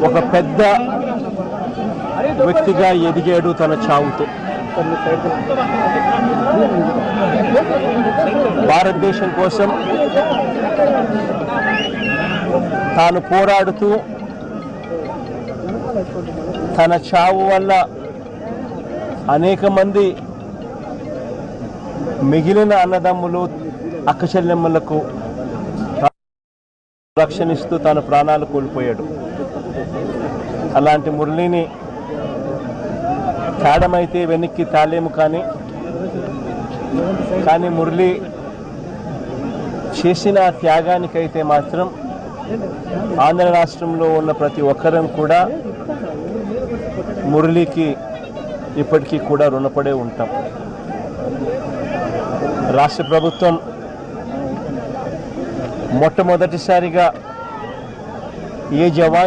ఒక పెద్ద వ్యక్తిగా ఎదిగాడు తన చావుతో. భారతదేశం కోసం తాను పోరాడుతూ తన చావు వల్ల అనేక మంది మిగిలిన అన్నదమ్ములు అక్కచెల్లెమ్మలకు రక్షణిస్తూ తన ప్రాణాలు కోల్పోయాడు. అలాంటి మురళిని తాడమైతే వెనక్కి తాలేము, కానీ మురళి చేసిన త్యాగానికైతే మాత్రం ఆంధ్ర రాష్ట్రంలో ఉన్న ప్రతి ఒక్కరం కూడా మురళికి ఇప్పటికీ కూడా రుణపడే ఉంటాం. రాష్ట్ర ప్రభుత్వం మొట్టమొదటిసారిగా ఏ జవాన్